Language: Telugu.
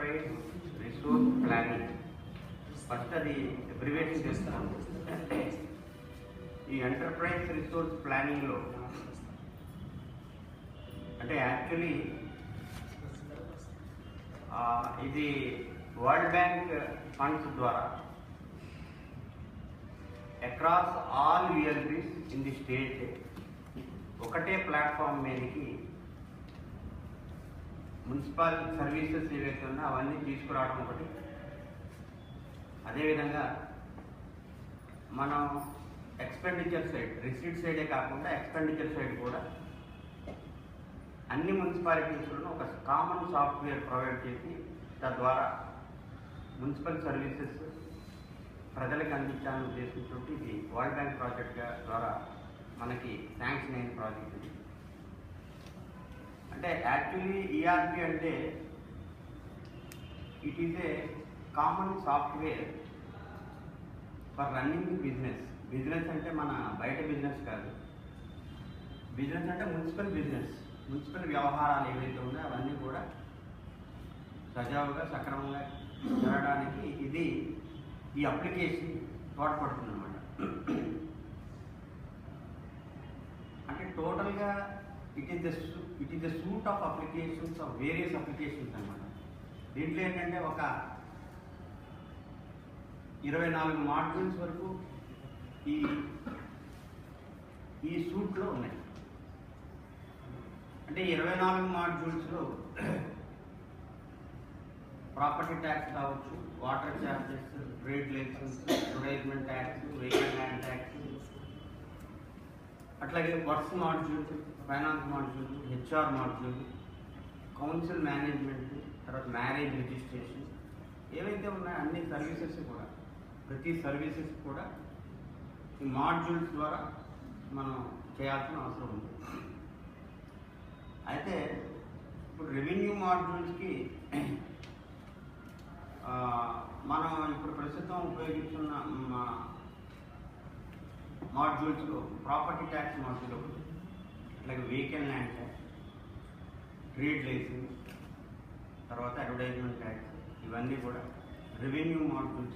Enterprise resource planning. ఫస్ట్ అది అబ్రివేషన్ చేస్తాను. ఈ ఎంటర్ప్రైజ్ రిసోర్స్ ప్లానింగ్లో అంటే యాక్చువల్లీ ఇది వరల్డ్ బ్యాంక్ ఫండ్స్ ద్వారా across all ULBs in the state ఒకటే ప్లాట్ఫామ్ మీదకి మున్సిపల్ సర్వీసెస్ ఏవైతే ఉన్నా అవన్నీ తీసుకురావడం ఒకటి. అదేవిధంగా మనం ఎక్స్పెండిచర్ సైడ్, రిసీట్ సైడే కాకుండా ఎక్స్పెండిచర్ సైడ్ కూడా అన్ని మున్సిపాలిటీస్లో ఒక కామన్ సాఫ్ట్వేర్ ప్రొవైడ్ చేసి తద్వారా మున్సిపల్ సర్వీసెస్ ప్రజలకు అందించాలని ఉద్దేశంతో ఇది వరల్డ్ బ్యాంక్ ప్రాజెక్ట్ ద్వారా మనకి శాంక్షన్ అయిన ప్రాజెక్ట్ ఇది. అంటే యాక్చువల్లీ ఈఆర్పి అంటే it is a common software for running the business. Business అంటే మన బయట బిజినెస్ కాదు, బిజినెస్ అంటే మున్సిపల్ బిజినెస్. మున్సిపల్ వ్యవహారాలు ఏవైతే ఉన్నాయో అవన్నీ కూడా సజావుగా సక్రమంగా జరగడానికి ఇది ఈ అప్లికేషన్ తోడ్పడుతుంది అన్నమాట. అంటే టోటల్గా it is the suit of applications of various applications అన్నమాట. దీంట్లో ఏంటంటే ఒక 24 మాడ్యూల్స్ వరకు ఈ సూట్లో ఉన్నాయి. అంటే 24 మాడ్యూల్స్లో ప్రాపర్టీ ట్యాక్స్ కావచ్చు, water charges, trade licence, advertisement tax, vehicle land tax, అట్లాగే works module, finance module, HR module, council management, తర్వాత మ్యారేజ్ రిజిస్ట్రేషన్, ఏవైతే ఉన్నాయో అన్ని సర్వీసెస్ కూడా, ప్రతి సర్వీసెస్ కూడా ఈ మాడ్యూల్స్ ద్వారా మనం చేయాల్సిన అవసరం ఉంది. అయితే ఇప్పుడు రెవెన్యూ మాడ్యూల్స్కి మనం ఇప్పుడు ప్రస్తుతం ఉపయోగిస్తున్న మాడ్యూల్స్లో ప్రాపర్టీ ట్యాక్స్ మాడ్యూల్ ఒకటి, అట్లాగే vehicle land tax, trade licence, తర్వాత అడ్వర్టైజ్మెంట్ ట్యాక్స్, ఇవన్నీ కూడా రెవెన్యూ మాడ్యూల్స్